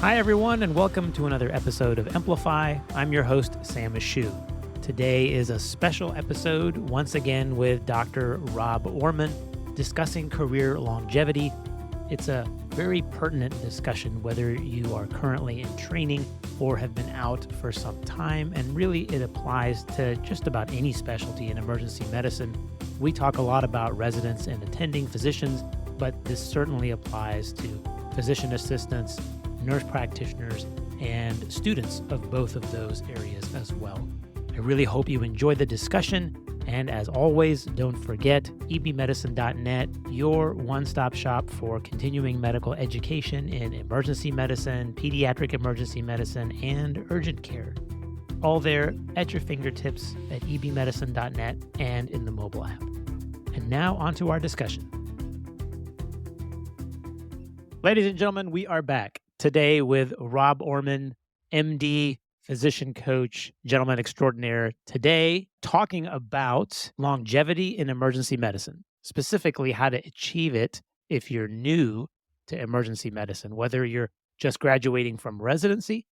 Hi, everyone, and welcome to another episode of EMplify. I'm your host, Sam Ashu. Today is a special episode, once again, with Dr. Rob Orman, discussing career longevity. It's a very pertinent discussion, whether you are currently in training or have been out for some time, and really it applies to just about any specialty in emergency medicine. We talk a lot about residents and attending physicians, but this certainly applies to physician assistants, nurse practitioners, and students of both of those areas as well. I really hope you enjoy the discussion. And as always, don't forget ebmedicine.net, your one-stop shop for continuing medical education in emergency medicine, pediatric emergency medicine, and urgent care. All there at your fingertips at ebmedicine.net and in the mobile app. And now on to our discussion. Ladies and gentlemen, we are back today with Rob Orman, MD, physician coach, gentleman extraordinaire. Today, talking about longevity in emergency medicine, specifically how to achieve it if you're new to emergency medicine, whether you're just graduating from residency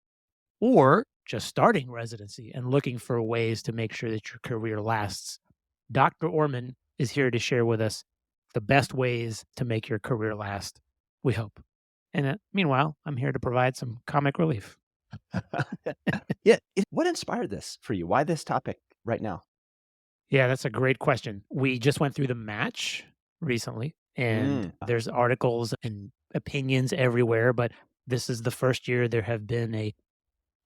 or just starting residency and looking for ways to make sure that your career lasts. Dr. Orman is here to share with us the best ways to make your career last, we hope. And meanwhile, I'm here to provide some comic relief. Yeah. What inspired this for you? Why this topic right now? Yeah, that's a great question. We just went through the match recently, and there's articles and opinions everywhere, but this is the first year there have been a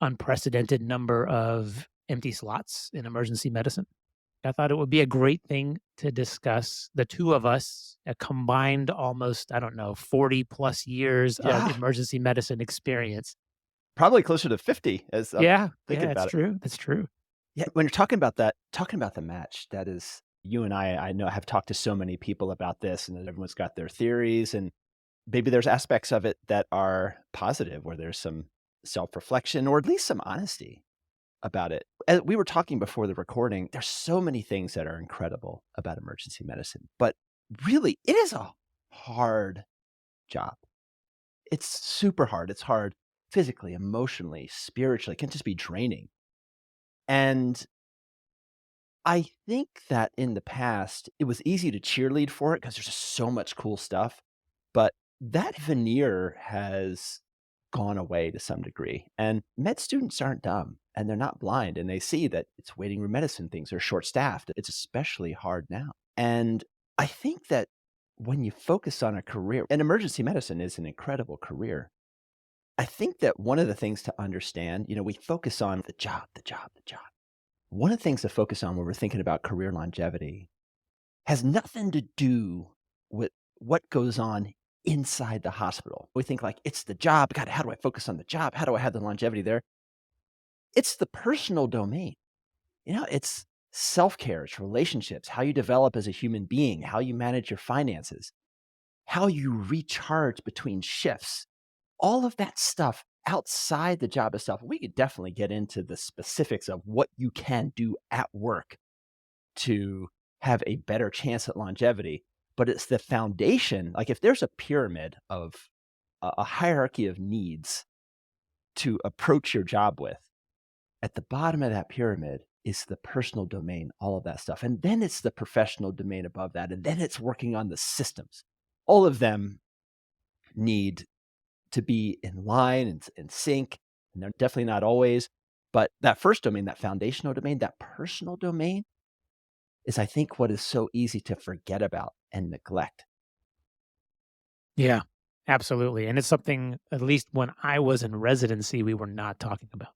unprecedented number of empty slots in emergency medicine. I thought it would be a great thing to discuss. The two of us, a combined almost, 40 plus years of emergency medicine experience. Probably closer to 50 as I'm thinking about that's it. True. That's true. Yeah, when you're talking about the match, that is, you and I know have talked to so many people about this, and everyone's got their theories, and maybe there's aspects of it that are positive, where there's some self-reflection or at least some honesty about it. As we were talking before the recording, there's so many things that are incredible about emergency medicine, but really, it is a hard job. It's super hard. It's hard physically, emotionally, spiritually. It can just be draining. And I think that in the past, it was easy to cheerlead for it because there's just so much cool stuff. But that veneer has gone away to some degree. And med students aren't dumb, and they're not blind, and they see that it's waiting room medicine, things are short-staffed. It's especially hard now. And I think that when you focus on a career, and emergency medicine is an incredible career, I think that one of the things to understand, we focus on the job. One of the things to focus on when we're thinking about career longevity has nothing to do with what goes on inside the hospital. We think like, it's the job. God, how do I focus on the job? How do I have the longevity there? It's the personal domain. It's self-care, it's relationships, how you develop as a human being, how you manage your finances, how you recharge between shifts. All of that stuff outside the job itself. We could definitely get into the specifics of what you can do at work to have a better chance at longevity. But it's the foundation. Like if there's a pyramid of a hierarchy of needs to approach your job with, at the bottom of that pyramid is the personal domain, all of that stuff. And then it's the professional domain above that. And then it's working on the systems. All of them need to be in line and in sync. And they're definitely not always. But that first domain, that foundational domain, that personal domain is, I think, what is so easy to forget about and neglect. Yeah, absolutely. And it's something, at least when I was in residency, we were not talking about.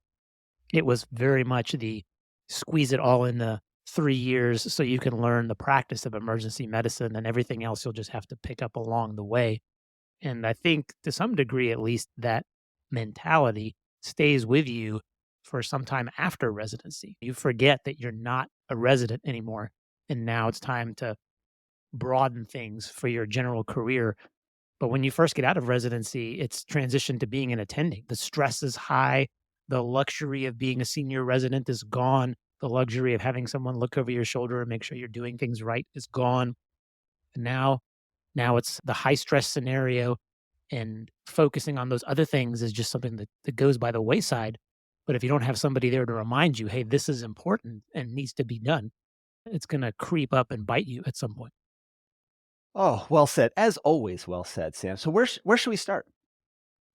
It was very much the squeeze it all in the 3 years so you can learn the practice of emergency medicine, and everything else you'll just have to pick up along the way. And I think to some degree, at least, that mentality stays with you for some time after residency. You forget that you're not a resident anymore. And now it's time to broaden things for your general career. But when you first get out of residency, it's transitioned to being an attending. The stress is high. The luxury of being a senior resident is gone. The luxury of having someone look over your shoulder and make sure you're doing things right is gone. And now it's the high stress scenario. and focusing on those other things is just something that goes by the wayside. But if you don't have somebody there to remind you, hey, this is important and needs to be done, it's going to creep up and bite you at some point. Oh, well said. As always, well said, Sam. So where should we start?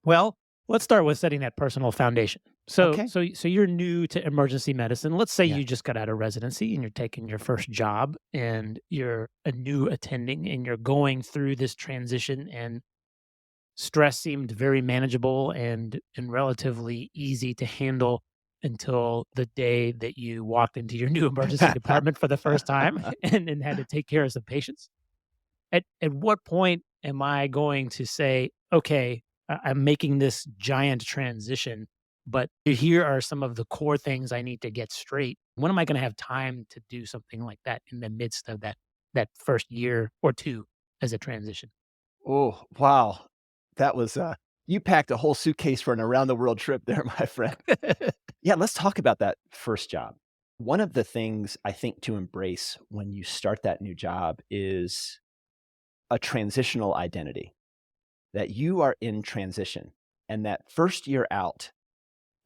Well, let's start with setting that personal foundation. So, Okay. so, so you're new to emergency medicine. Let's say Yeah. you just got out of residency and you're taking your first job, and you're a new attending, and you're going through this transition, and stress seemed very manageable and relatively easy to handle until the day that you walked into your new emergency department for the first time and had to take care of some patients. At what point am I going to say, okay, I'm making this giant transition, but here are some of the core things I need to get straight. When am I going to have time to do something like that in the midst of that first year or two as a transition? Oh, wow. That was you packed a whole suitcase for an around the world trip there, my friend. Yeah, let's talk about that first job. One of the things I think to embrace when you start that new job is a transitional identity, that you are in transition. And that first year out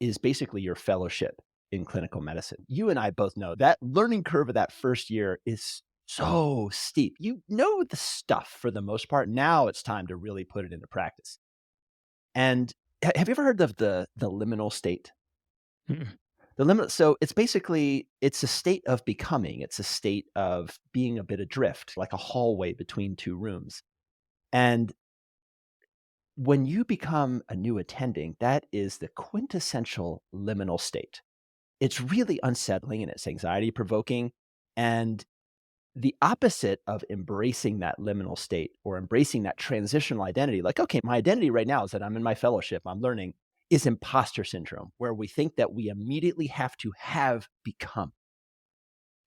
is basically your fellowship in clinical medicine. You and I both know that learning curve of that first year is so steep. You know the stuff for the most part. Now it's time to really put it into practice. And have you ever heard of the liminal state? Mm-mm. The limit so it's basically it's a state of becoming. It's a state of being a bit adrift, like a hallway between two rooms. And when you become a new attending, that is the quintessential liminal state. It's really unsettling and it's anxiety provoking. And the opposite of embracing that liminal state or embracing that transitional identity, like, okay, my identity right now is that I'm in my fellowship, I'm learning, is imposter syndrome, where we think that we immediately have to have become.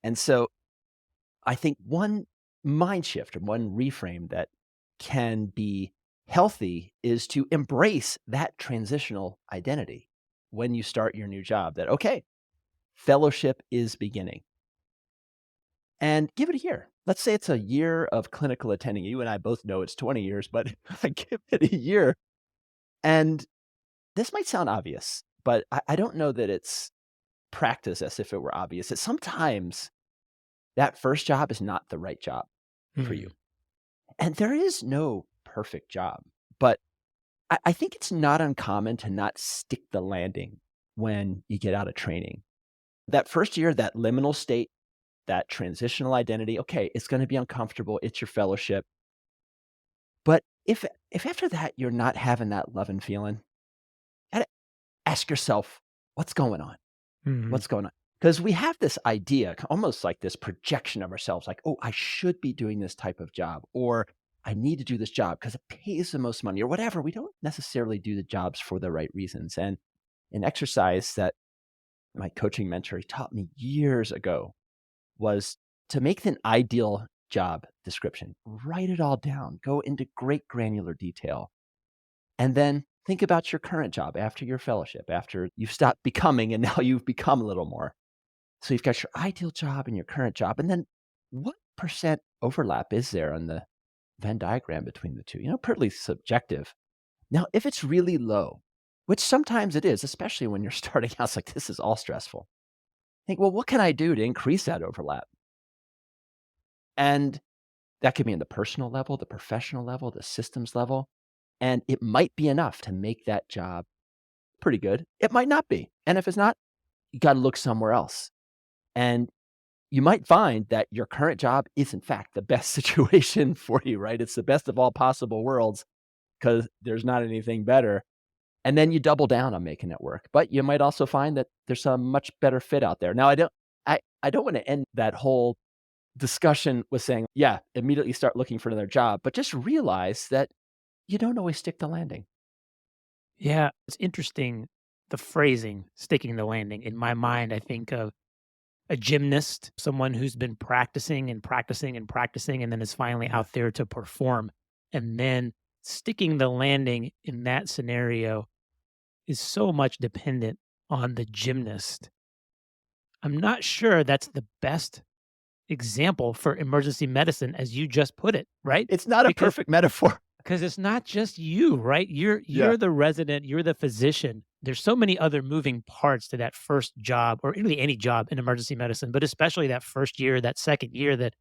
And so I think one mind shift or one reframe that can be healthy is to embrace that transitional identity when you start your new job that, okay, fellowship is beginning and give it a year. Let's say it's a year of clinical attending. You and I both know it's 20 years, but I give it a year. And this might sound obvious, but I don't know that it's practiced as if it were obvious. That sometimes that first job is not the right job for you. Mm. And there is no perfect job, but I think it's not uncommon to not stick the landing when you get out of training. That first year, that liminal state, that transitional identity, okay, it's going to be uncomfortable. It's your fellowship. But if after that you're not having that love and feeling, gotta ask yourself, what's going on? Mhm. What's going on? Because we have this idea, almost like this projection of ourselves, like, oh, I should be doing this type of job, or I need to do this job because it pays the most money, or whatever. We don't necessarily do the jobs for the right reasons. And an exercise that my coaching mentor he taught me years ago was to make an ideal job description, write it all down, go into great granular detail, and then think about your current job after your fellowship, after you've stopped becoming and now you've become a little more. So you've got your ideal job and your current job. And then what percent overlap is there on the Venn diagram between the two? Pretty subjective. Now, if it's really low, which sometimes it is, especially when you're starting out, it's like, this is all stressful. Think, well, what can I do to increase that overlap? And that could be in the personal level, the professional level, the systems level. And it might be enough to make that job pretty good. It might not be. And if it's not, you got to look somewhere else. And you might find that your current job is, in fact, the best situation for you, right? It's the best of all possible worlds because there's not anything better. And then you double down on making it work. But you might also find that there's a much better fit out there. Now, I don't want to end that whole discussion with saying, yeah, immediately start looking for another job, but just realize that you don't always stick the landing. Yeah, it's interesting, the phrasing, "sticking the landing." In my mind, I think of a gymnast, someone who's been practicing and practicing and practicing and then is finally Yeah. out there to perform. And then sticking the landing in that scenario is so much dependent on the gymnast. I'm not sure that's the best example for emergency medicine as you just put it, right? It's not a Because perfect metaphor. 'Cause it's not just you, right? Yeah. You're the resident, you're the physician. There's so many other moving parts to that first job or really any job in emergency medicine, but especially that first year, that second year that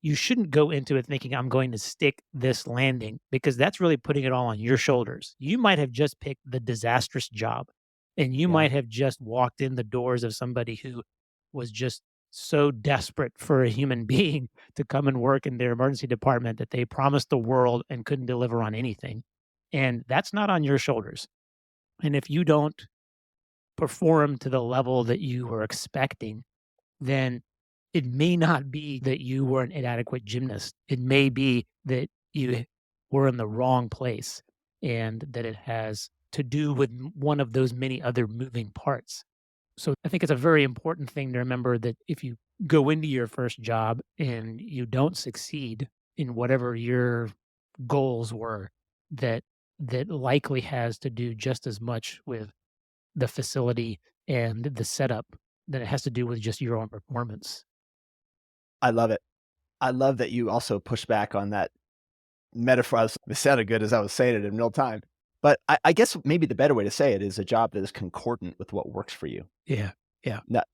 you shouldn't go into it thinking, "I'm going to stick this landing," because that's really putting it all on your shoulders. You might have just picked the disastrous job, and you Yeah. might have just walked in the doors of somebody who was just so desperate for a human being to come and work in their emergency department that they promised the world and couldn't deliver on anything, and that's not on your shoulders, and if you don't perform to the level that you were expecting, then it may not be that you were an inadequate gymnast. It may be that you were in the wrong place and that it has to do with one of those many other moving parts. So I think it's a very important thing to remember that if you go into your first job and you don't succeed in whatever your goals were, that that likely has to do just as much with the facility and the setup than it has to do with just your own performance. I love it. I love that you also push back on that metaphor. It sounded good as I was saying it in real time. But I guess maybe the better way to say it is a job that is concordant with what works for you. Yeah, yeah. Not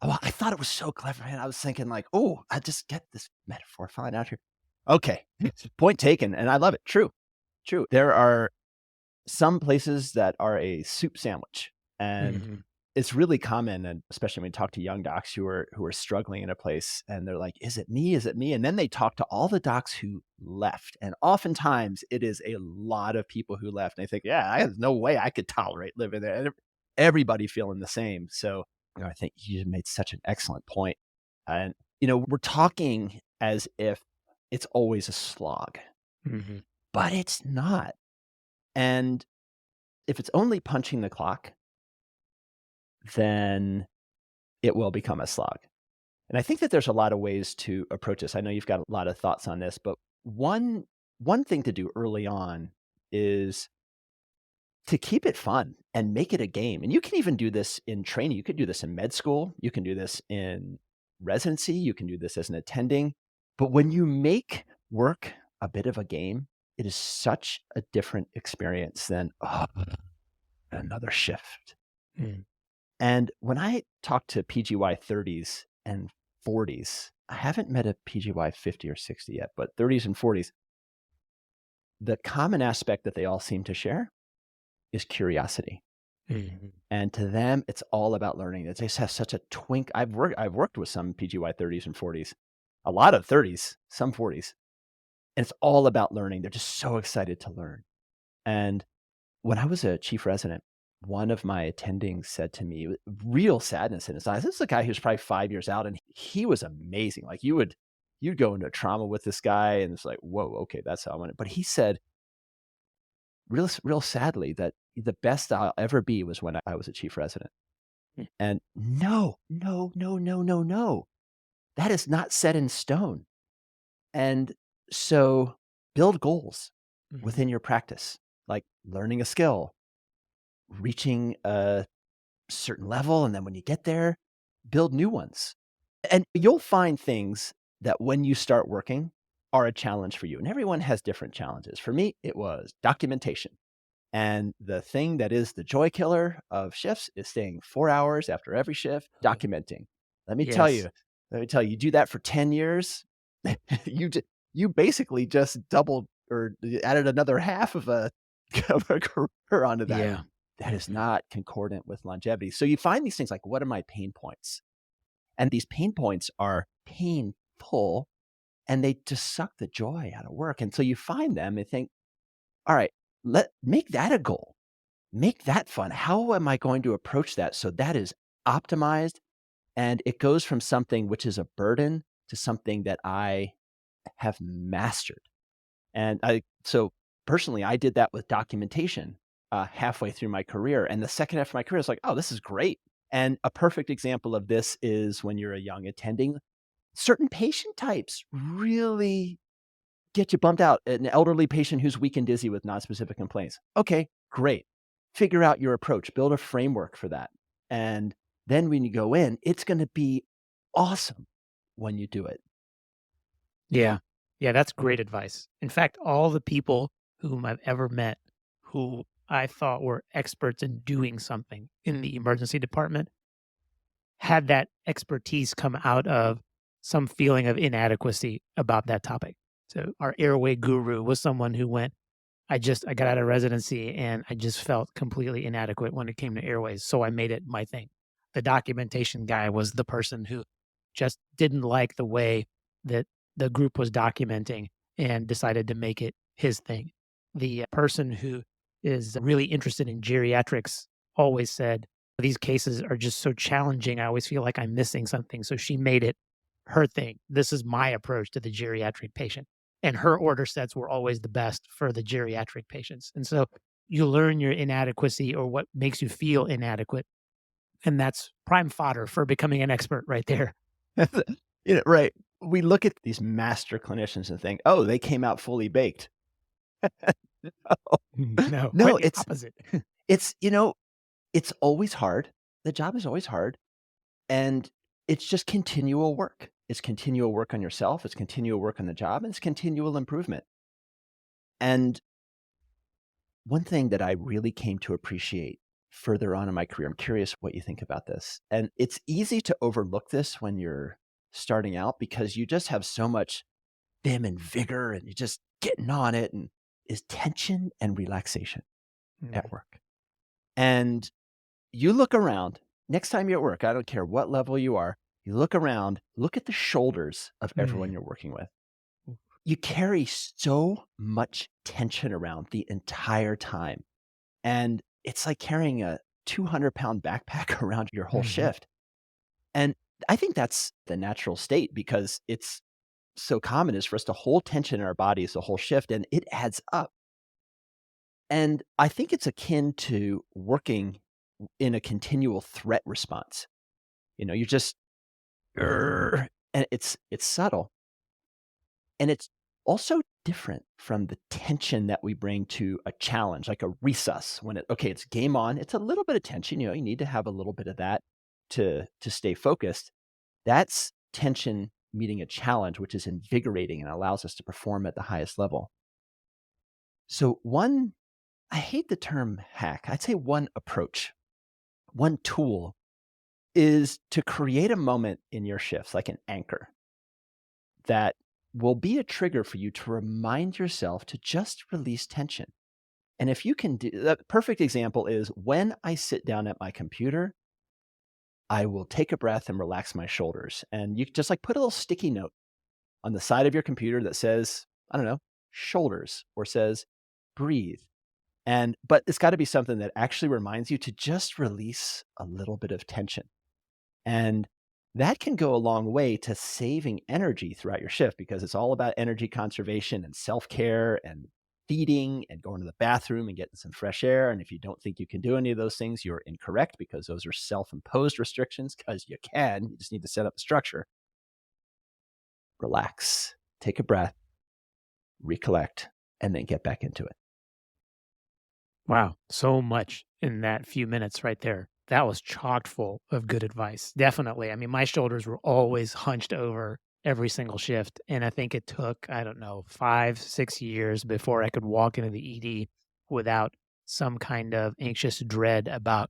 oh, I thought it was so clever, man. I was thinking like, "Oh, I just get this metaphor fine out here." Okay. Point taken, and I love it. True. True. There are some places that are a soup sandwich, and Mhm. it's really common, and especially when you talk to young docs who are struggling in a place, and they're like, "Is it me? Is it me?" And then they talk to all the docs who left, and oftentimes it is a lot of people who left, and they think, "Yeah, I have no way I could tolerate living there." And everybody feeling the same. So, I think you made such an excellent point. And, we're talking as if it's always a slog, Mhm. but it's not. And if it's only punching the clock, then it will become a slog. And I think that there's a lot of ways to approach this. I know you've got a lot of thoughts on this, but one thing to do early on is to keep it fun and make it a game. And you can even do this in training. You could do this in med school. You can do this in residency. You can do this as an attending. But when you make work a bit of a game, it is such a different experience than another shift. Mm. And when I talk to PGY 30s and 40s, I haven't met a PGY 50 or 60 yet, but 30s and 40s, the common aspect that they all seem to share is curiosity. Mhm. And to them, it's all about learning. It just has such a twink. I've worked with some PGY 30s and 40s, a lot of 30s, some 40s, and it's all about learning. They're just so excited to learn. And when I was a chief resident, one of my attendings said to me, with real sadness in his eyes, this is a guy who's probably 5 years out, and he was amazing. Like you'd go into trauma with this guy, and it's like, whoa, okay, that's how I want it. But he said, real sadly, that the best I'll ever be was when I was a chief resident. Mm. And no, no, no, no, no, no. That is not set in stone. And so build goals Mhm. within your practice, like learning a skill, reaching a certain level. And then when you get there, build new ones. And you'll find things that when you start working are a challenge for you. And everyone has different challenges. For me, it was documentation. And the thing that is the joy killer of shifts is staying 4 hours after every shift, Oh, documenting. Let me tell yes. you you do that for 10 years, you ju you basically just doubled or added another half of a of a career onto that. Yeah. That is Mhm. not concordant with longevity. So you find these things like, what are my pain points? And these pain points are painful, and they just suck the joy out of work. And so you find them and think, all right, make that a goal. Make that fun. How am I going to approach that so that is optimized and it goes from something which is a burden to something that I have mastered? And so personally, I did that with documentation halfway through my career. And the second half of my career is like, oh, this is great. And a perfect example of this is when you're a young attending, certain patient types really get you bumped out. An elderly patient who's weak and dizzy with nonspecific complaints. Okay, great. Figure out your approach, build a framework for that. And then when you go in, it's going to be awesome when you do it. Yeah. Yeah, that's great advice. In fact, all the people whom I've ever met who I thought were experts in doing something in the emergency department had that expertise come out of some feeling of inadequacy about that topic. So our airway guru was someone who went, I got out of residency and I just felt completely inadequate when it came to airways. So I made it my thing. The documentation guy was the person who just didn't like the way that the group was documenting and decided to make it his thing. The person who is really interested in geriatrics always said, these cases are just so challenging. I always feel like I'm missing something. So she made it her thing. This is my approach to the geriatric patient. And her order sets were always the best for the geriatric patients. And so you learn your inadequacy or what makes you feel inadequate. And that's prime fodder for becoming an expert right there. Right. We look at these master clinicians and think, oh, they came out fully baked. No, No, quite no, the opposite. it's, it's always hard. The job is always hard. And it's just continual work. It's continual work on yourself. It's continual work on the job. And it's continual improvement. And one thing that I really came to appreciate further on in my career, I'm curious what you think about this. And it's easy to overlook this when you're starting out because you just have so much vim and vigor and you're just getting on it, and is tension and relaxation Mm, at work. And you look around next time you're at work, I don't care what level you are, you look around, look at the shoulders of everyone mm, you're working with. You carry so much tension around the entire time. And it's like carrying a 200-pound backpack around your whole mhm, shift. And I think that's the natural state because it's so common is for us to hold tension in our bodies the whole shift, and it adds up. And I think it's akin to working in a continual threat response. You're just "Grr," and it's subtle, and it's also different from the tension that we bring to a challenge, like a resus when it's game on, it's a little bit of tension, you need to have a little bit of that to stay focused. That's tension meeting a challenge, which is invigorating and allows us to perform at the highest level. So one I hate the term hack. I'd say one approach, one tool is to create a moment in your shifts, like an anchor, that will be a trigger for you to remind yourself to just release tension. And if you can do that, perfect example is when I sit down at my computer, I will take a breath and relax my shoulders. And you just like put a little sticky note on the side of your computer that says, I don't know, shoulders, or says breathe. But it's got to be something that actually reminds you to just release a little bit of tension. And that can go a long way to saving energy throughout your shift because it's all about energy conservation and self care and feeding and going to the bathroom and getting some fresh air. And if you don't think you can do any of those things, you're incorrect because those are self imposed restrictions because you can. You just need to set up a structure. Relax, take a breath, recollect, and then get back into it. Wow, so much in that few minutes right there. That was chocked full of good advice. Definitely. I mean, my shoulders were always hunched over every single shift. And I think it took, I don't know, 5, 6 years before I could walk into the ED without some kind of anxious dread about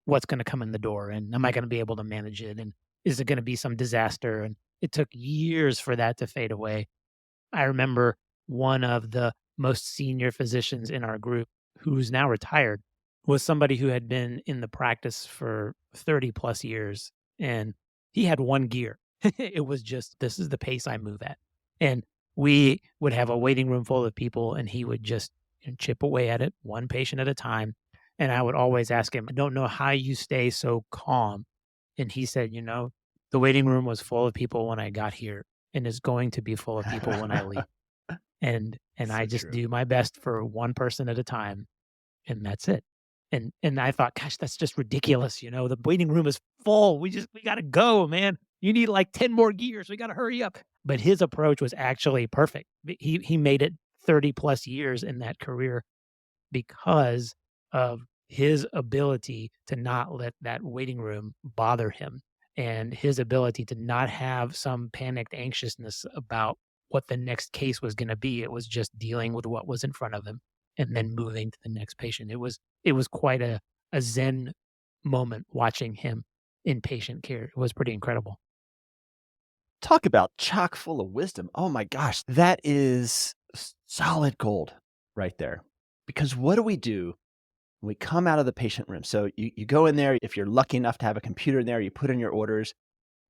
what's going to come in the door and am I going to be able to manage it? And is it going to be some disaster? And it took years for that to fade away. I remember one of the most senior physicians in our group, who's now retired, was somebody who had been in the practice for 30 plus years. And he had one gear. It was just, this is the pace I move at. And we would have a waiting room full of people, and he would just chip away at it, one patient at a time. And I would always ask him, I don't know how you stay so calm. And he said, the waiting room was full of people when I got here and is going to be full of people when I leave. And I So just true. do my best for one person at a time, and that's it. And I thought, gosh, that's just ridiculous. The waiting room is full. We gotta go, man. You need like 10 more gears. We gotta hurry up. But his approach was actually perfect. He made it 30 plus years in that career because of his ability to not let that waiting room bother him and his ability to not have some panicked anxiousness about what the next case was going to be. It was just dealing with what was in front of him. and then moving to the next patient. It was quite a zen moment watching him in patient care. It was pretty incredible. Talk about chock full of wisdom. Oh my gosh, that is solid gold right there. Because what do we do when we come out of the patient room? So you go in there, if you're lucky enough to have a computer in there, you put in your orders.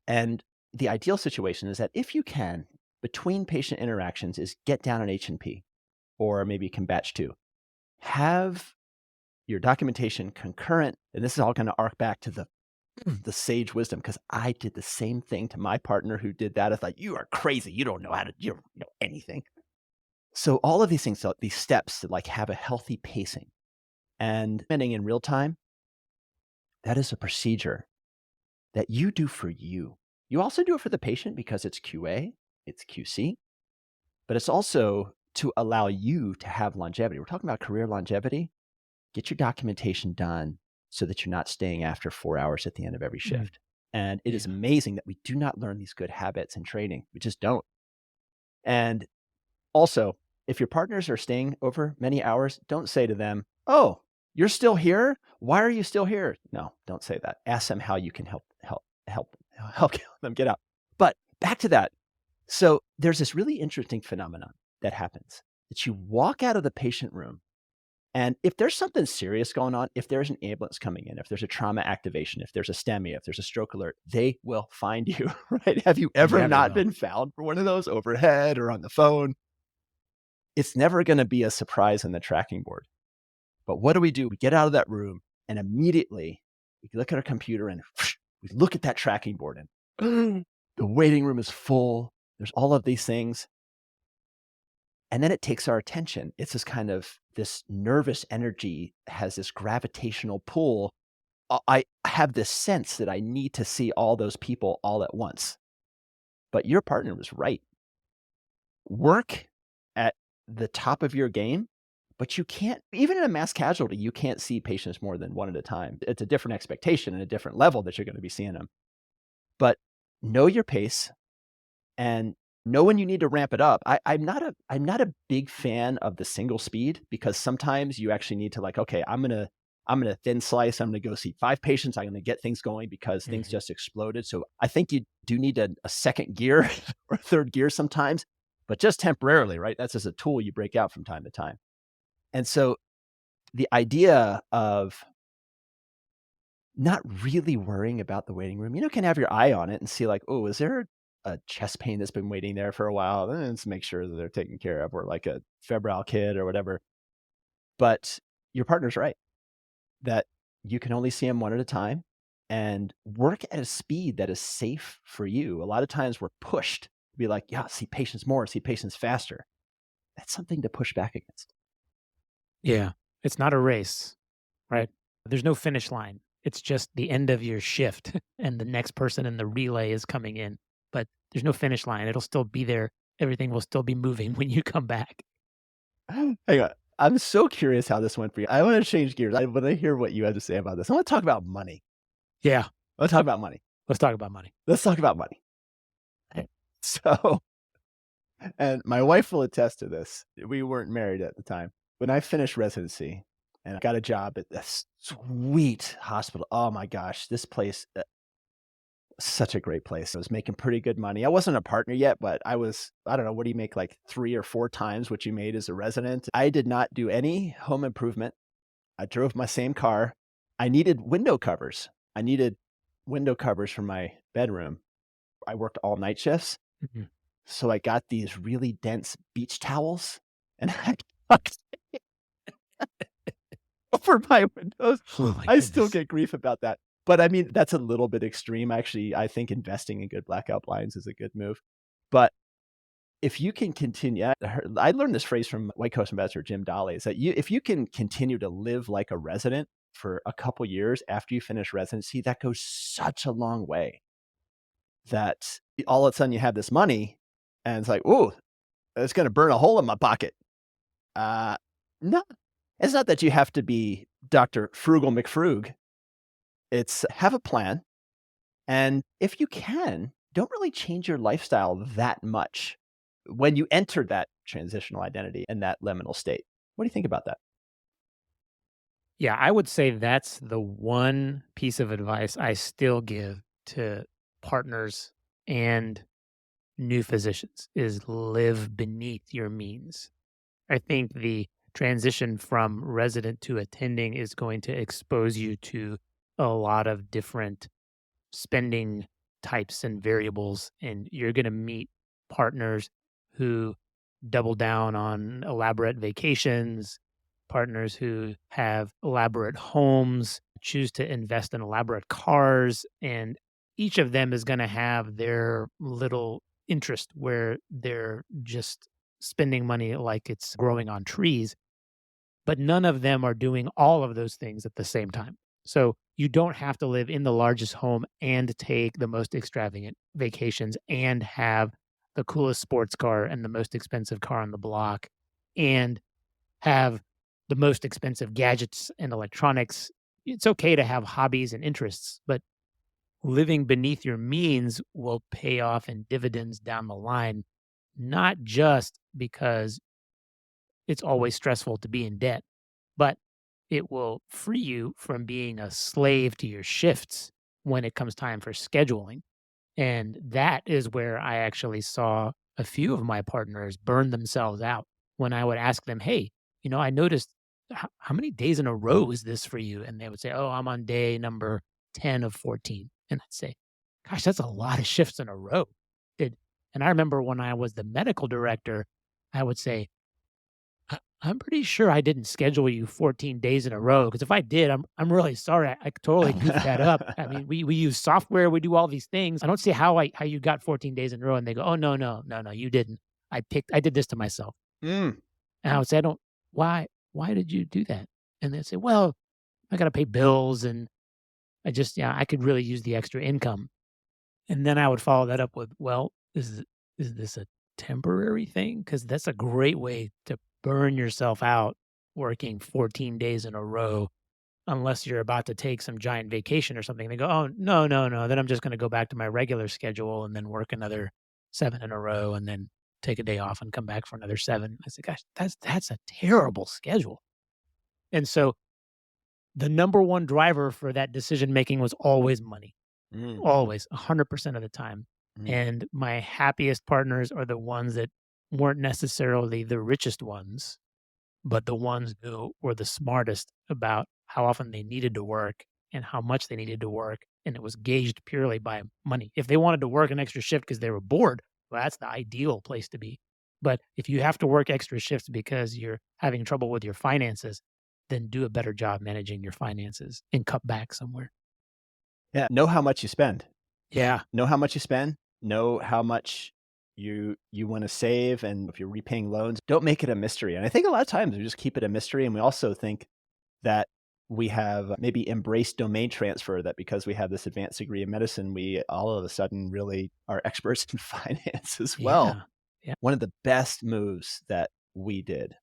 And the ideal situation is that if you can, between patient interactions, is get down an H&P, or maybe you can batch two. Have your documentation concurrent, and this is all going to arc back to the sage wisdom, because I did the same thing to my partner who did that. I thought, you are crazy. You don't know you don't know anything. So all of these things, so these steps to like have a healthy pacing and spending in real time, that is a procedure that you do for you. You also do it for the patient because it's QA, it's QC, but it's also to allow you to have longevity. We're talking about career longevity. Get your documentation done so that you're not staying after 4 hours at the end of every shift. And it is Yeah. amazing that we do not learn these good habits in training. We just don't. And also, if your partners are staying over many hours, don't say to them, "Oh, you're still here? Why are you still here?" No, don't say that. Ask them how you can help them get out. But back to that. So there's this really interesting phenomenon that happens that you walk out of the patient room, and if there's something serious going on, if there's an ambulance coming in, if there's a trauma activation, if there's a STEMI, if there's a stroke alert, they will find you, right? Have you ever Yeah, they not will. been found for one of those overhead or on the phone? It's never going to be a surprise in the tracking board. But what do? We get out of that room and immediately we look at our computer and we look at that tracking board and the waiting room is full. There's all of these things. And then it takes our attention. It's this nervous energy has this gravitational pull. I have this sense that I need to see all those people all at once. But your partner was right. Work at the top of your game, but you can't, even in a mass casualty, you can't see patients more than one at a time. It's a different expectation and a different level that you're going to be seeing them. But know your pace and know when you need to ramp it up. I'm not a big fan of the single speed, because sometimes you actually need to okay, I'm gonna thin slice. I'm gonna go see 5 patients. I'm gonna get things going because things just exploded. So I think you do need a second gear or a third gear sometimes, but just temporarily, right? That's just a tool you break out from time to time. And so the idea of not really worrying about the waiting room, can have your eye on it and see oh, is there a chest pain that's been waiting there for a while? Then let's make sure that they're taken care of, or like a febrile kit or whatever. But your partner's right that you can only see them one at a time and work at a speed that is safe for you. A lot of times we're pushed to be like, yeah, see patients more, see patients faster. That's something to push back against. Yeah. It's not a race, right? There's no finish line. It's just the end of your shift and the next person in the relay is coming in. But there's no finish line. It'll still be there. Everything will still be moving when you come back. Hang on. I'm so curious how this went for you. I want to change gears. I want to hear what you have to say about this. I want to talk about money. Yeah. Let's talk about money. Let's talk about money. Let's talk about money. So, and my wife will attest to this. We weren't married at the time. When I finished residency and I got a job at this sweet hospital, oh my gosh, this place, such a great place. I was making pretty good money. I wasn't a partner yet, but I don't know, what do you make, like 3 or 4 times what you made as a resident? I did not do any home improvement. I drove my same car. I needed window covers. I needed window covers for my bedroom. I worked all night shifts. Mhm. So I got these really dense beach towels and I tucked over my windows. Oh my I still goodness. get grief about that. But I mean, that's a little bit extreme. Actually, I think investing in good blackout blinds is a good move. But if you can continue, I learned this phrase from White Coast Ambassador Jim Dolly, is that if you can continue to live like a resident for a couple years after you finish residency, that goes such a long way that all of a sudden you have this money and it's like, oh, it's going to burn a hole in my pocket. No, it's not that you have to be Dr. Frugal McFrug. It's have a plan. And if you can, don't really change your lifestyle that much when you enter that transitional identity and that liminal state. What do you think about that? Yeah, I would say that's the one piece of advice I still give to partners and new physicians is live beneath your means. I think the transition from resident to attending is going to expose you to a lot of different spending types and variables, and you're going to meet partners who double down on elaborate vacations, partners who have elaborate homes, choose to invest in elaborate cars, and each of them is going to have their little interest where they're just spending money like it's growing on trees, but none of them are doing all of those things at the same time. So you don't have to live in the largest home and take the most extravagant vacations and have the coolest sports car and the most expensive car on the block and have the most expensive gadgets and electronics. It's okay to have hobbies and interests, but living beneath your means will pay off in dividends down the line, not just because it's always stressful to be in debt, but it will free you from being a slave to your shifts when it comes time for scheduling. And that is where I actually saw a few of my partners burn themselves out when I would ask them, "Hey, I noticed how many days in a row is this for you?" And they would say, "Oh, I'm on day number 10 of 14." And I'd say, "Gosh, that's a lot of shifts in a row." Did and I remember when I was the medical director, I would say, I'm pretty sure I didn't schedule you 14 days in a row because if I did, I'm really sorry. I totally goofed that up. I mean, we use software, we do all these things. I don't see how you got 14 days in a row. And they go, "Oh, no, no, no, no, you didn't. I did this to myself." Mm. And I would say, "I don't why did you do that?" And they'd say, "Well, I gotta pay bills and I could really use the extra income." And then I would follow that up with, "Well, is this a temporary thing? Because that's a great way to burn yourself out working 14 days in a row unless you're about to take some giant vacation or something." They go, "Oh, no, no, no. Then I'm just gonna go back to my regular schedule and then work another 7 in a row and then take a day off and come back for another 7." I said, "Gosh, that's a terrible schedule." And so the number one driver for that decision making was always money. Mm. Always, 100% of the time. Mm. And my happiest partners are the ones that weren't necessarily the richest ones, but the ones who were the smartest about how often they needed to work and how much they needed to work. And it was gauged purely by money. If they wanted to work an extra shift because they were bored, well, that's the ideal place to be. But if you have to work extra shifts because you're having trouble with your finances, then do a better job managing your finances and cut back somewhere. Yeah, know how much you spend. Yeah. Know how much you spend, know how much you wanna save, and if you're repaying loans, don't make it a mystery, and I think a lot of times we just keep it a mystery, and we also think that we have maybe embraced domain transfer, that because we have this advanced degree in medicine, we all of a sudden really are experts in finance as well. Yeah. Yeah. One of the best moves that we did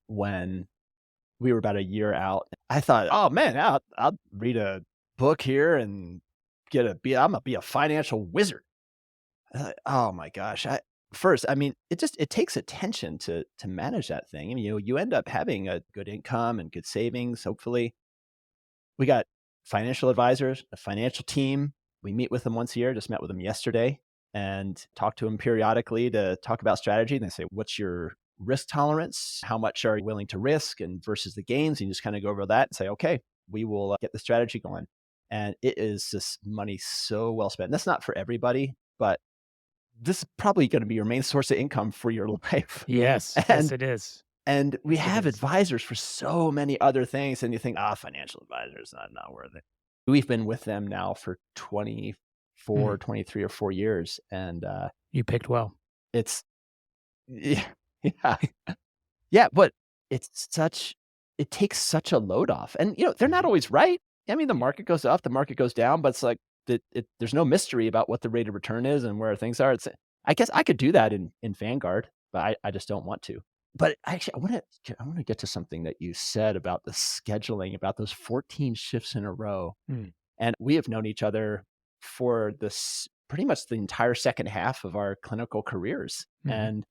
when we were about a year out, I thought, "Oh, man, I'll read a book here and Imma be a financial wizard." Oh my gosh, I mean, it takes attention to manage that thing, and, you end up having a good income and good savings, hopefully. We got financial advisors, a financial team. We meet with them once a year, just met with them yesterday, and talk to them periodically to talk about strategy, and they say, "What's your risk tolerance? How much are you willing to risk and versus the gains?" And you just kinda go over that and say, "Okay, we will, get the strategy going." And it is just money so well spent. And that's not for everybody, but this is probably gonna be your main source of income for your life. Yes. Yes, And it is. and we Yes, it have is. advisors for so many other things, and you think, financial advisors, not worth it. We've been with them now for Mm, 23 or 4 years, and, you picked well. it's yeah, yeah. Yeah, but it's such it takes such a load off, and, they're not Mhm. always right. I mean, the Yeah. market goes up, the market goes down, but it's like there's no mystery about what the rate of return is and where things are. I guess I could do that in Vanguard, but I just don't want to. But actually, I wanna get to something that you said about the scheduling, about those 14 shifts in a row, Mm, and we have known each other for this pretty much the entire second half of our clinical careers, mhm. and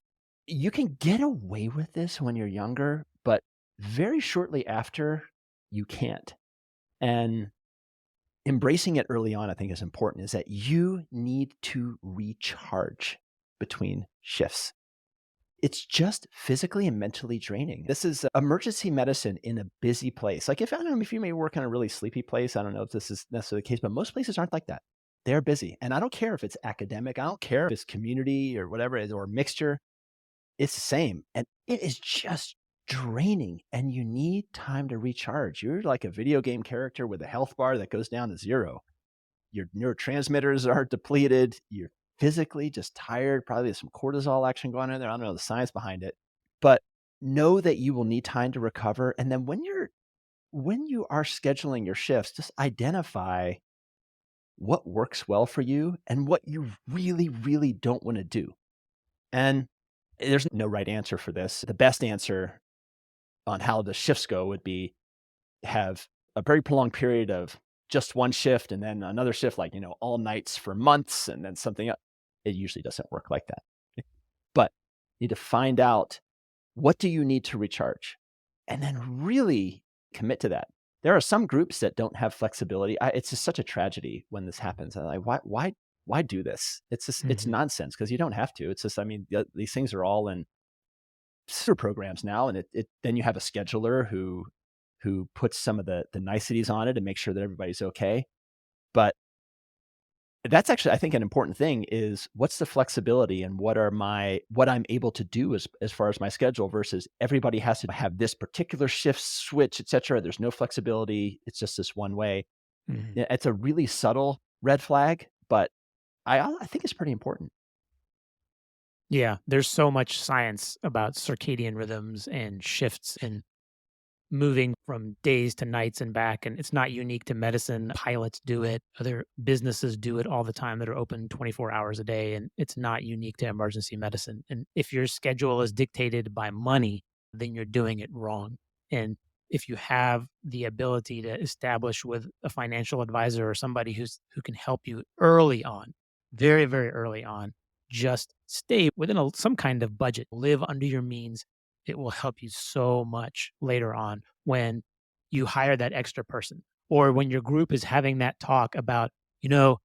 you can get away with this when you're younger, but very shortly after, you can't. And embracing it early on, I think, is important, is that you need to recharge between shifts. It's just physically and mentally draining. This is emergency medicine in a busy place. Like, if I don't know if you may work in a really sleepy place, I don't know if this is necessarily the case, but most places aren't like that. They're busy. And I don't care if it's academic, I don't care if it's community or whatever it is, or mixture. It's the same. And it is just draining. And you need time to recharge. You're like a video game character with a health bar that goes down to zero. Your neurotransmitters are depleted. You're physically just tired. Probably there's some cortisol action going on there. I don't know the science behind it, but know that you will need time to recover. And then when you are scheduling your shifts, just identify what works well for you and what you really, really don't want to do. And there's no right answer for this. The best answer on how the shifts go would be have a very prolonged period of just one shift and then another shift, like, all nights for months and then something else. It usually doesn't work like that. But you need to find out, what do you need to recharge? And then really commit to that. There are some groups that don't have flexibility. It's just such a tragedy when this happens. I'm like, why do this? It's just, it's nonsense, because you don't have to. It's just, these things are all in super programs now. And then you have a scheduler who puts some of the niceties on it and make sure that everybody's okay. But that's actually, I think, an important thing is, what's the flexibility and what I'm able to do as far as my schedule, versus everybody has to have this particular shift switch, et cetera. There's no flexibility. It's just this one way. Yeah, it's a really subtle red flag, but I think it's pretty important. Yeah, there's so much science about circadian rhythms and shifts and moving from days to nights and back. And it's not unique to medicine. Pilots do it, other businesses do it all the time that are open 24 hours a day. And it's not unique to emergency medicine. And if your schedule is dictated by money, then you're doing it wrong. And if you have the ability to establish with a financial advisor or somebody who can help you early on, very, very early on, just stay within some kind of budget, live under your means. It will help you so much later on when you hire that extra person, or when your group is having that talk about, do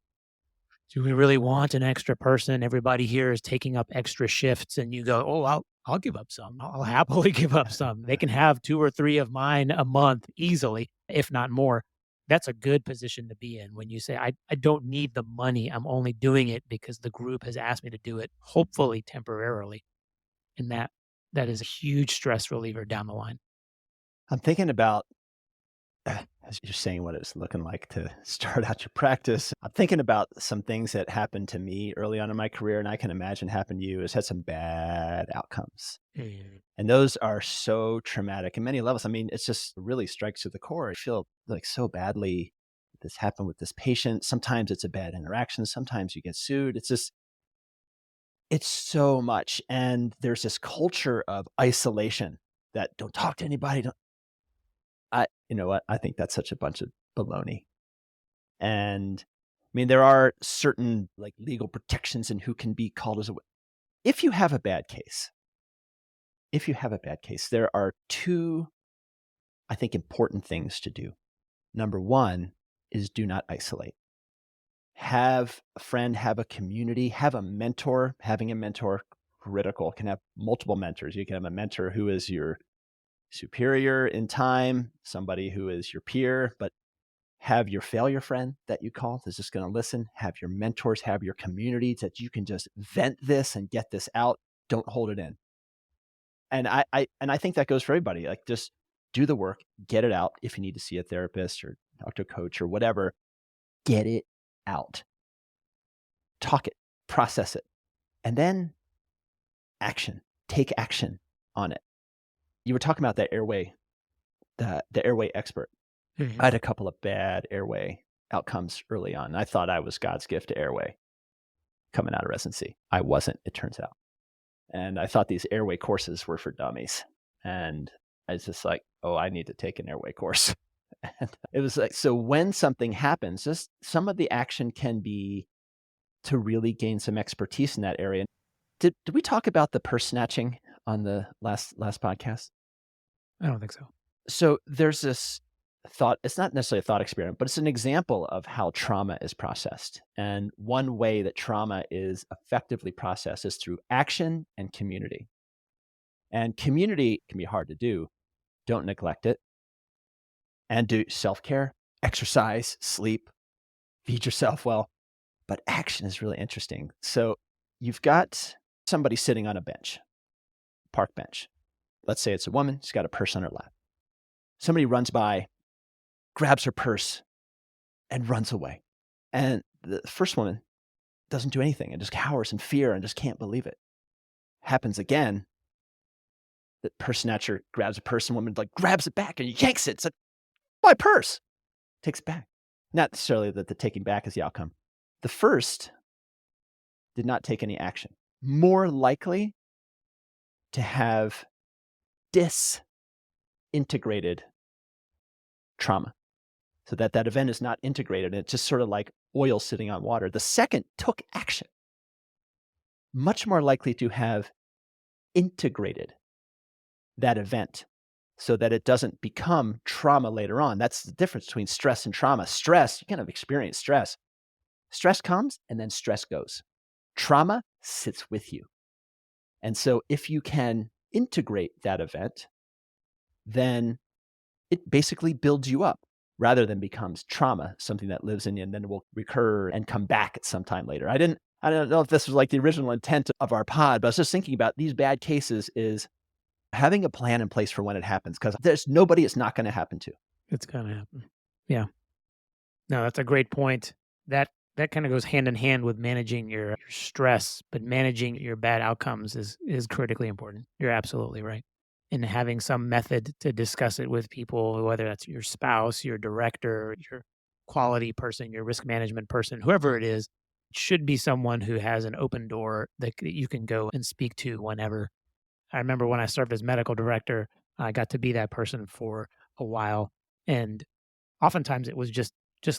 we really want an extra person? Everybody here is taking up extra shifts, and you go, "Oh, I'll give up some. I'll happily give up some. They can have 2 or 3 of mine a month easily, if not more." That's a good position to be in when you say, I don't need the money. I'm only doing it because the group has asked me to do it, hopefully temporarily. And that is a huge stress reliever down the line. I'm thinking about, as you're saying, what it's looking like to start out your practice. I'm thinking about some things that happened to me early on in my career, and I can imagine happened to you. It's had some bad outcomes. And those are so traumatic in many levels. It just really strikes to the core. I feel like so badly this happened with this patient. Sometimes it's a bad interaction. Sometimes you get sued. It's so much. And there's this culture of isolation that don't talk to anybody. You know what? I think that's such a bunch of baloney. And there are certain like legal protections and who can be called as a, if you have a bad case, there are two, I think, important things to do. Number one is, do not isolate. Have a friend, have a community, have a mentor. Having a mentor, critical. Can have multiple mentors. You can have a mentor who is your superior in time, somebody who is your peer, but have your failure friend that you call that's just going to listen. Have your mentors, have your communities that you can just vent this and get this out. Don't hold it in. And I think that goes for everybody. Like, just do the work, get it out. If you need to see a therapist or talk to a coach or whatever, get it out. Talk it, process it, and then action. Take action on it. You were talking about that airway, the airway expert. I had a couple of bad airway outcomes early on. I thought I was God's gift to airway coming out of residency. I wasn't, it turns out. And I thought these airway courses were for dummies. And I was just like, oh, I need to take an airway course. And it was like, so when something happens, just some of the action can be to really gain some expertise in that area. Did we talk about the purse snatching on the last podcast? I don't think so. So there's this thought, it's not necessarily a thought experiment, but it's an example of how trauma is processed. And one way that trauma is effectively processed is through action and community. And community can be hard to do. Don't neglect it. And do self care, exercise, sleep, feed yourself well. But action is really interesting. So you've got somebody sitting on a bench, park bench. Let's say it's a woman, she's got a purse on her lap. Somebody runs by, grabs her purse, and runs away. And the first woman doesn't do anything and just cowers in fear and just can't believe it. Happens again. The purse snatcher grabs a purse and woman like grabs it back and yanks it. It's like, my purse. Takes it back. Not necessarily that the taking back is the outcome. The first did not take any action. More likely to have disintegrated trauma. So that event is not integrated. It's just sort of like oil sitting on water. The second took action. Much more likely to have integrated that event so that it doesn't become trauma later on. That's the difference between stress and trauma. Stress, you kind of experience stress. Stress comes and then stress goes. Trauma sits with you. And so if you can integrate that event, then it basically builds you up rather than becomes trauma, something that lives in you and then will recur and come back at some time later. I don't know if this was like the original intent of our pod, but I was just thinking about these bad cases is having a plan in place for when it happens, because there's nobody it's not going to happen to. It's going to happen. Yeah. No, that's a great point. That kind of goes hand in hand with managing your stress, but managing your bad outcomes is critically important. You're absolutely right. And having some method to discuss it with people, whether that's your spouse, your director, your quality person, your risk management person, whoever it is, should be someone who has an open door that you can go and speak to whenever. I remember when I served as medical director, I got to be that person for a while. And oftentimes it was just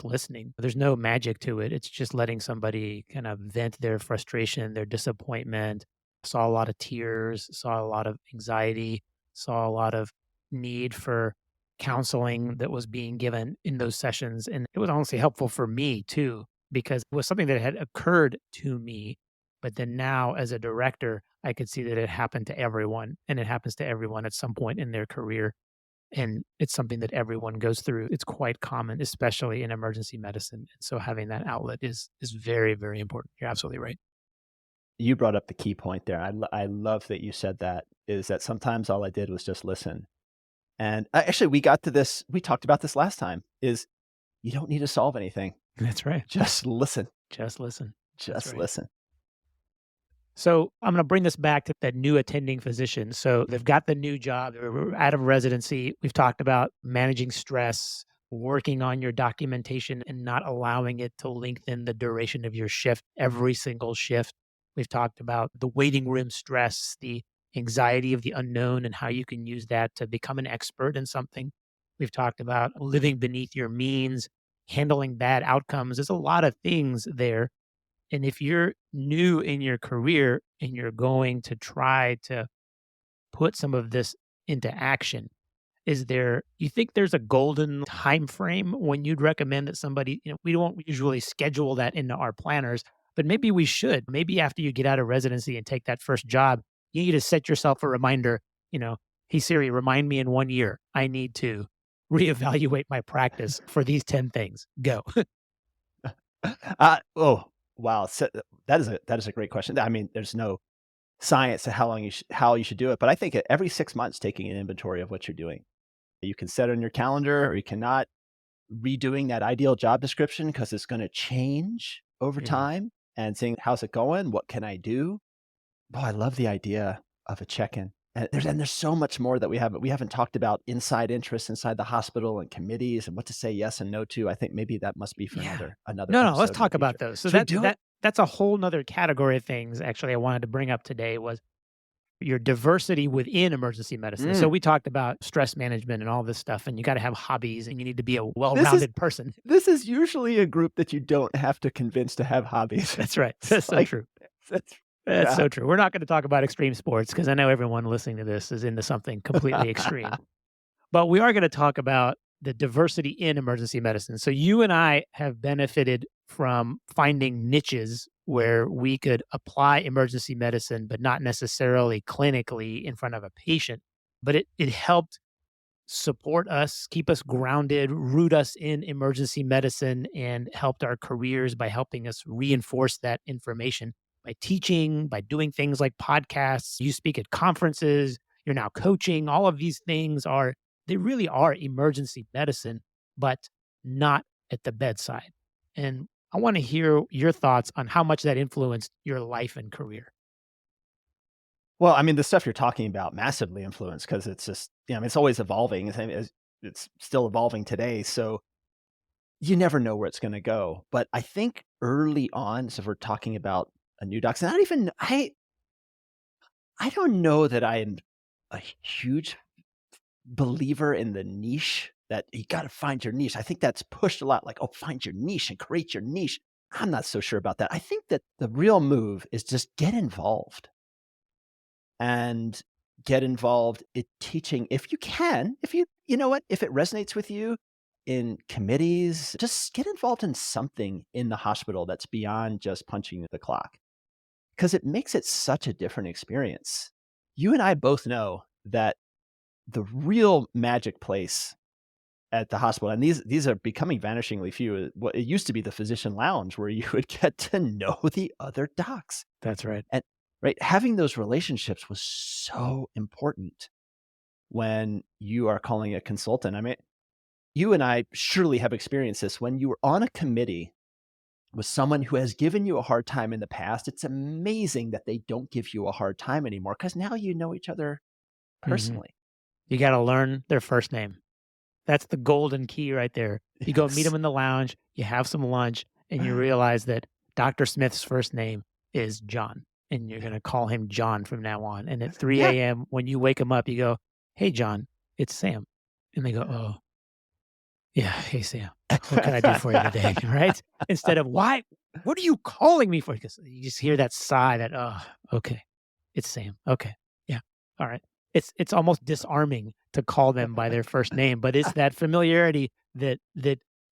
listening. There's no magic to it. It's just letting somebody kind of vent their frustration, their disappointment. Saw a lot of tears, saw a lot of anxiety, saw a lot of need for counseling that was being given in those sessions. And it was honestly helpful for me too, because it was something that had occurred to me. But then now as a director, I could see that it happened to everyone, and it happens to everyone at some point in their career. And it's something that everyone goes through. It's quite common, especially in emergency medicine. And so having that outlet is very, very important. You're absolutely right. You brought up the key point there. I love that you said that, is that sometimes all I did was just listen. And actually, we talked about this last time, is you don't need to solve anything. That's right. Just listen. Just listen. Just listen. So I'm going to bring this back to that new attending physician. So they've got the new job, they're out of residency. We've talked about managing stress, working on your documentation and not allowing it to lengthen the duration of your shift, every single shift. We've talked about the waiting room stress, the anxiety of the unknown, and how you can use that to become an expert in something. We've talked about living beneath your means, handling bad outcomes. There's a lot of things there. And if you're new in your career and you're going to try to put some of this into action, you think there's a golden time frame when you'd recommend that somebody, we don't usually schedule that into our planners, but maybe we should. Maybe after you get out of residency and take that first job, you need to set yourself a reminder, hey Siri, remind me in 1 year, I need to reevaluate my practice for these 10 things. Go. Oh, wow. So that is a great question. I mean, there's no science to how you should do it, but I think every 6 months, taking an inventory of what you're doing. You can set it on your calendar, or you cannot redoing that ideal job description because it's going to change over time, and seeing how's it going, what can I do. Oh, I love the idea of a check-in. And there's so much more that we haven't talked about, inside interests inside the hospital and committees and what to say yes and no to. I think maybe that must be for another No, episode let's in talk the about future. those. So Should that's a whole nother category of things actually I wanted to bring up today was your diversity within emergency medicine. So we talked about stress management and all this stuff, and you got to have hobbies and you need to be a well-rounded person. This is usually a group that you don't have to convince to have hobbies. That's right. That's so true. That's so true. We're not going to talk about extreme sports because I know everyone listening to this is into something completely extreme. But we are going to talk about the diversity in emergency medicine. So you and I have benefited from finding niches where we could apply emergency medicine, but not necessarily clinically in front of a patient. But it helped support us, keep us grounded, root us in emergency medicine, and helped our careers by helping us reinforce that information by teaching, by doing things like podcasts. You speak at conferences, you're now coaching. All of these things they really are emergency medicine, but not at the bedside. And I want to hear your thoughts on how much that influenced your life and career. Well, I mean, the stuff you're talking about massively influenced because it's just, I mean, it's always evolving. It's still evolving today. So you never know where it's going to go. But I think early on, so if we're talking about a new doc, and I don't know that I am a huge believer in the niche that you got to find your niche. I think that's pushed a lot like, oh, find your niche and create your niche. I'm not so sure about that. I think that the real move is just get involved and get involved in teaching if you can. If you know what, if it resonates with you in committees, just get involved in something in the hospital that's beyond just punching the clock because it makes it such a different experience. You and I both know that the real magic place at the hospital, and these are becoming vanishingly few. What it used to be the physician lounge where you would get to know the other docs. That's right. And right, having those relationships was so important when you are calling a consultant. I mean, you and I surely have experienced this when you were on a committee with someone who has given you a hard time in the past. It's amazing that they don't give you a hard time anymore because now you know each other personally. You got to learn their first name. That's the golden key right there. You go meet them in the lounge, you have some lunch, and you realize that Dr. Smith's first name is John, and you're going to call him John from now on. And at 3 a.m., when you wake him up, you go, "Hey, John, it's Sam." And they go, "Oh, yeah, hey, Sam, what can I do for you today?" Right? Instead of, "Why? What are you calling me for?" Because you just hear that sigh that, "Oh, okay, it's Sam. Okay, yeah, all right." It's almost disarming to call them by their first name, but it's that familiarity that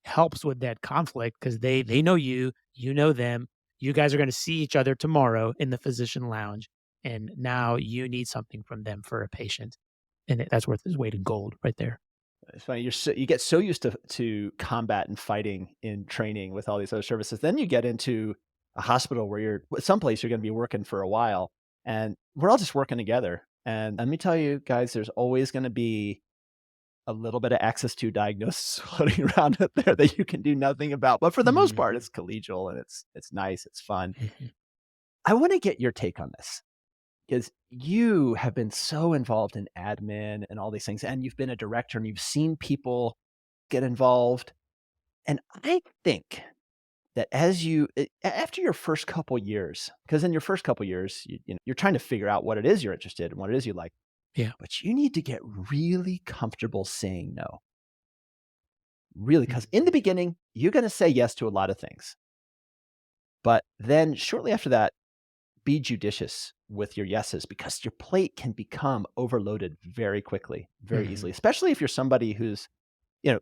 helps with that conflict because they know you, you know them. You guys are going to see each other tomorrow in the physician lounge, and now you need something from them for a patient, and that's worth its weight in gold right there. It's funny. You get so used to combat and fighting in training with all these other services. Then you get into a hospital where you're someplace you're going to be working for a while, and we're all just working together. And let me tell you, guys, there's always going to be a little bit of access to diagnosis floating around out there that you can do nothing about. But for the most part, it's collegial and it's nice, it's fun. I want to get your take on this because you have been so involved in admin and all these things, and you've been a director and you've seen people get involved. And I think that after your first couple years, because in your first couple years, you're trying to figure out what it is you're interested in, what it is you like. Yeah. But you need to get really comfortable saying no. Really, because in the beginning, you're going to say yes to a lot of things. But then shortly after that, be judicious with your yeses because your plate can become overloaded very quickly, very easily, especially if you're somebody who's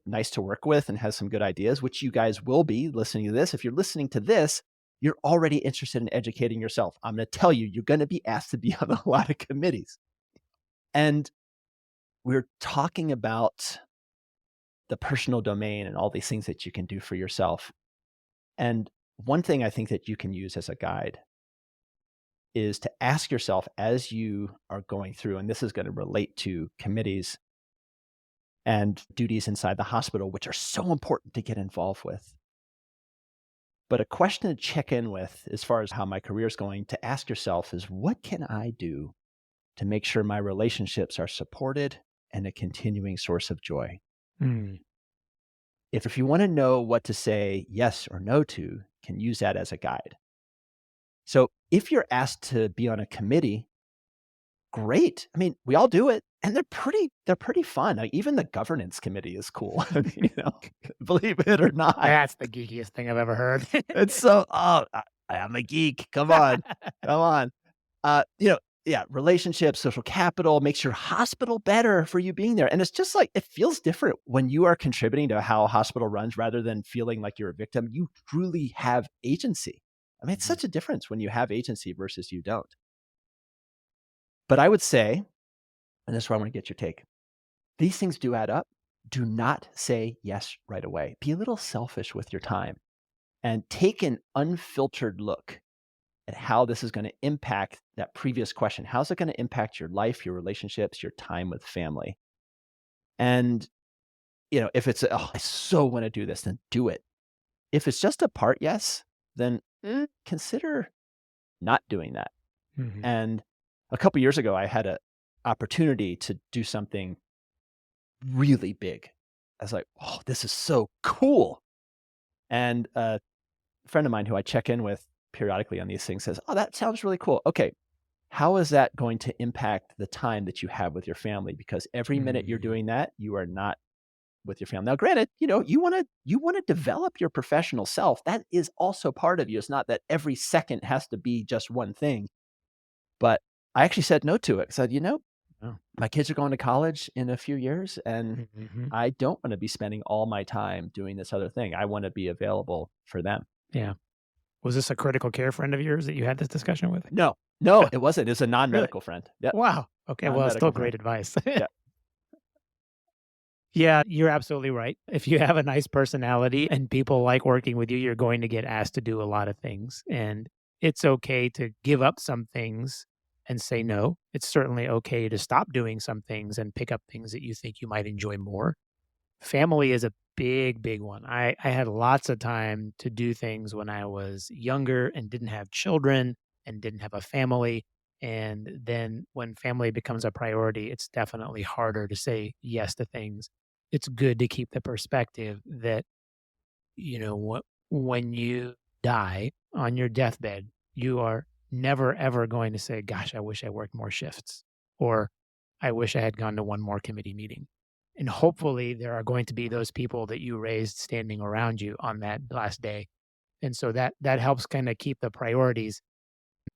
nice to work with and has some good ideas, which you guys will be listening to this. If you're listening to this, you're already interested in educating yourself. I'm going to tell you, you're going to be asked to be on a lot of committees. And we're talking about the personal domain and all these things that you can do for yourself. And one thing I think that you can use as a guide is to ask yourself as you are going through, and this is going to relate to committees and duties inside the hospital, which are so important to get involved with. But a question to check in with as far as how my career is going to ask yourself is, what can I do to make sure my relationships are supported and a continuing source of joy? If you want to know what to say yes or no to, can use that as a guide. So if you're asked to be on a committee, great. I mean, we all do it, and they're pretty fun. Like, even the governance committee is cool. Believe it or not. That's the geekiest thing I've ever heard. It's so I'm a geek. Come on, come on. yeah, relationships, social capital, makes your hospital better for you being there. And it's just like, it feels different when you are contributing to how a hospital runs rather than feeling like you're a victim. You truly have agency. I mean, it's Mhm. such a difference when you have agency versus you don't. But I would say, and this is where I want to get your take, these things do add up. Do not say yes right away. Be a little selfish with your time and take an unfiltered look at how this is going to impact that previous question. How's it going to impact your life, your relationships, your time with family? And, if it's, oh, I so want to do this, then do it. If it's just a part yes, then consider not doing that. Mhm. And a couple years ago, I had an opportunity to do something really big. I was like, oh, this is so cool. And a friend of mine who I check in with periodically on these things says, oh, that sounds really cool. Okay, how is that going to impact the time that you have with your family? Because every minute you're Mhm. doing that, you are not with your family. Now, granted, you want to develop your professional self. That is also part of you. It's not that every second has to be just one thing. But I actually said no to it. I said, Oh. my kids are going to college in a few years, and Mhm. I don't want to be spending all my time doing this other thing. I want to be available for them. Yeah. Was this a critical care friend of yours that you had this discussion with? No, no, it wasn't. It's a Really? non-medical friend. Yep, Wow. Okay, well, it's still non-medical great friend. advice. Yeah. Yeah, you're absolutely right. If you have a nice personality and people like working with you, you're going to get asked to do a lot of things. And it's okay to give up some things and say no. It's certainly okay to stop doing some things and pick up things that you think you might enjoy more. Family is a big, big one. I had lots of time to do things when I was younger and didn't have children and didn't have a family. And then when family becomes a priority, it's definitely harder to say yes to things. It's good to keep the perspective that, when you die on your deathbed, you are never, ever going to say, gosh, I wish I worked more shifts, or I wish I had gone to one more committee meeting. And hopefully, there are going to be those people that you raised standing around you on that last day. And so that helps kind of keep the priorities.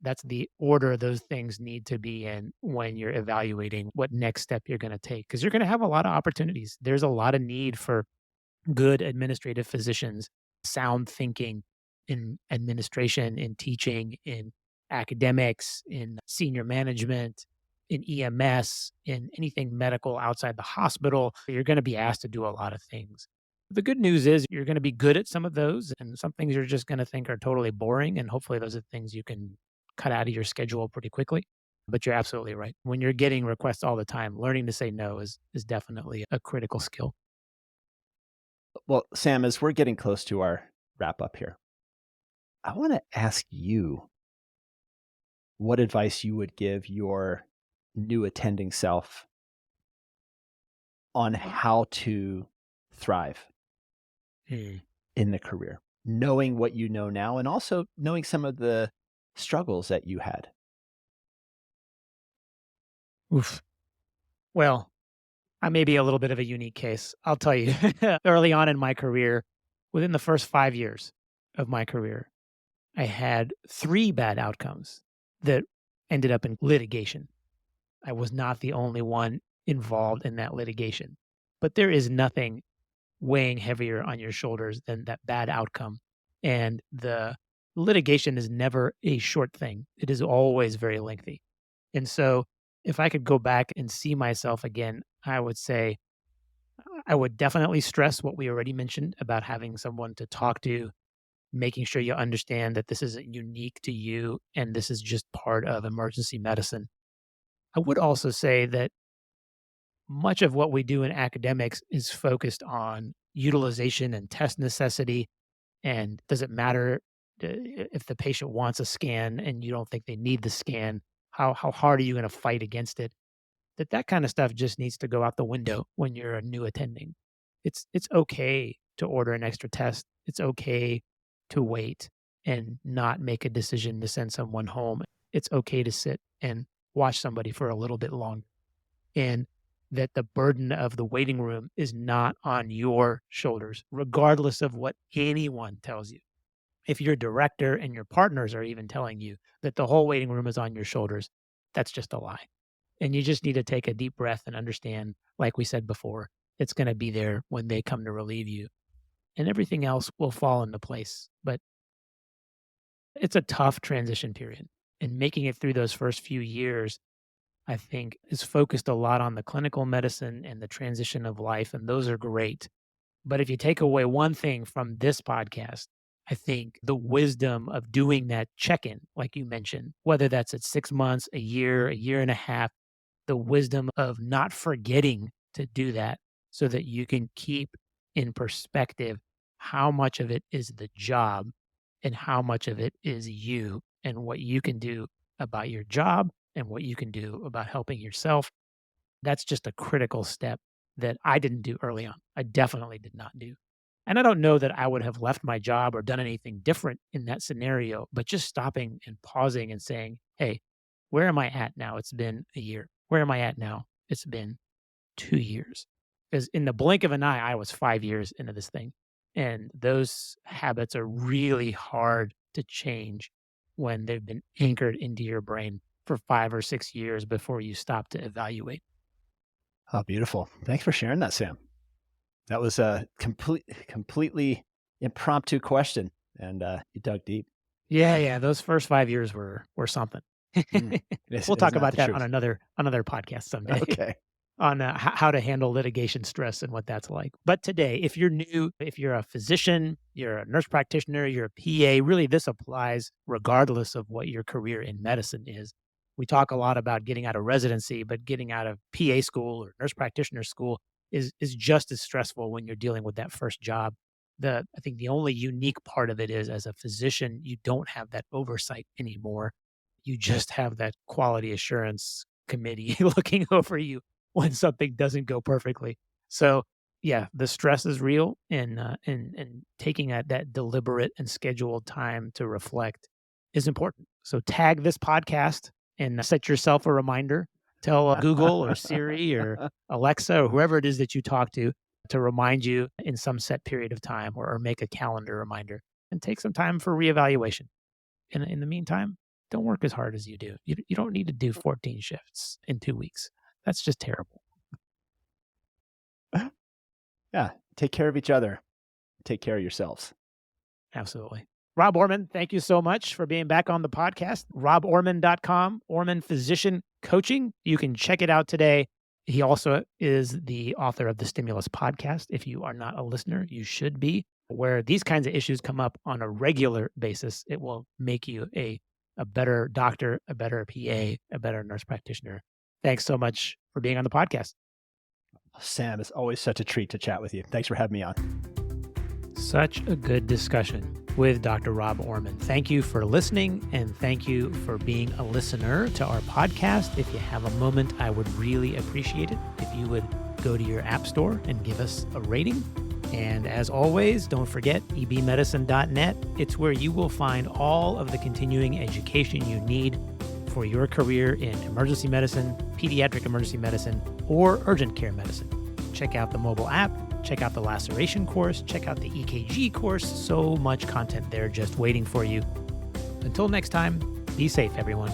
That's the order those things need to be in when you're evaluating what next step you're going to take, because you're going to have a lot of opportunities. There's a lot of need for good administrative physicians, sound thinking in administration, in teaching, in academics, in senior management, in EMS, in anything medical outside the hospital. You're going to be asked to do a lot of things. The good news is you're going to be good at some of those, and some things you're just going to think are totally boring. And hopefully, those are things you can cut out of your schedule pretty quickly. But you're absolutely right. When you're getting requests all the time, learning to say no is definitely a critical skill. Well, Sam, as we're getting close to our wrap up here, I want to ask you what advice you would give your new attending self on how to thrive Hmm. in the career, knowing what you know now and also knowing some of the struggles that you had. Oof. Well, I may be a little bit of a unique case. I'll tell you, early on in my career, within the first 5 years of my career, I had three bad outcomes that ended up in litigation. I was not the only one involved in that litigation, but there is nothing weighing heavier on your shoulders than that bad outcome. And the litigation is never a short thing, it is always very lengthy. And so, if I could go back and see myself again, I would say I would definitely stress what we already mentioned about having someone to talk to, making sure you understand that this isn't unique to you and this is just part of emergency medicine. I would also say that much of what we do in academics is focused on utilization and test necessity. And does it matter if the patient wants a scan and you don't think they need the scan? How hard are you going to fight against it? That kind of stuff just needs to go out the window when you're a new attending. It's okay to order an extra test. It's okay to wait and not make a decision to send someone home. It's okay to sit and watch somebody for a little bit longer. And that the burden of the waiting room is not on your shoulders, regardless of what anyone tells you. If your director and your partners are even telling you that the whole waiting room is on your shoulders, That's just a lie. And you just need to take a deep breath and understand, like we said before, it's going to be there when they come to relieve you, and everything else will fall into place. But it's a tough transition period. And making it through those first few years, I think, is focused a lot on the clinical medicine and the transition of life. And those are great. But if you take away one thing from this podcast, I think the wisdom of doing that check in, like you mentioned, whether that's at 6 months, a year and a half, the wisdom of not forgetting to do that so that you can keep in perspective how much of it is the job and how much of it is you and what you can do about your job and what you can do about helping yourself. That's just a critical step that I didn't do early on. I definitely did not do. And I don't know that I would have left my job or done anything different in that scenario, but just stopping and pausing and saying, hey, where am I at now? It's been a year. Where am I at now? It's been 2 years. Because in the blink of an eye, I was 5 years into this thing. And those habits are really hard to change when they've been anchored into your brain for 5 or 6 years before you stop to evaluate. Oh, beautiful. Thanks for sharing that, Sam. That was a completely impromptu question, and you dug deep. Yeah. Those first 5 years were something. We'll talk about that on another podcast someday. Okay. On how to handle litigation stress and what that's like. But today, if you're new, if you're a physician, you're a nurse practitioner, you're a PA, really this applies regardless of what your career in medicine is. We talk a lot about getting out of residency, but getting out of PA school or nurse practitioner school is just as stressful when you're dealing with that first job. I think the only unique part of it is, as a physician, you don't have that oversight anymore. You just have that quality assurance committee looking over you when something doesn't go perfectly. So yeah, the stress is real, and taking that deliberate and scheduled time to reflect is important. So tag this podcast and set yourself a reminder. Tell Google or Siri or Alexa or whoever it is that you talk to remind you in some set period of time, or make a calendar reminder, and take some time for reevaluation. And in the meantime, don't work as hard as you do. You don't need to do 14 shifts in 2 weeks. That's just terrible. Yeah. Take care of each other. Take care of yourselves. Absolutely. Rob Orman, thank you so much for being back on the podcast. RobOrman.com, Orman Physician Coaching. You can check it out today. He also is the author of the Stimulus podcast. If you are not a listener, you should be, where these kinds of issues come up on a regular basis. It will make you a better doctor, a better PA, a better nurse practitioner. Thanks so much for being on the podcast. Sam, it's always such a treat to chat with you. Thanks for having me on. Such a good discussion with Dr. Rob Orman. Thank you for listening, and thank you for being a listener to our podcast. If you have a moment, I would really appreciate it if you would go to your app store and give us a rating. And as always, don't forget ebmedicine.net. It's where you will find all of the continuing education you need for your career in emergency medicine, pediatric emergency medicine, or urgent care medicine. Check out the mobile app, check out the laceration course, check out the EKG course. So much content there just waiting for you. Until next time, be safe, everyone.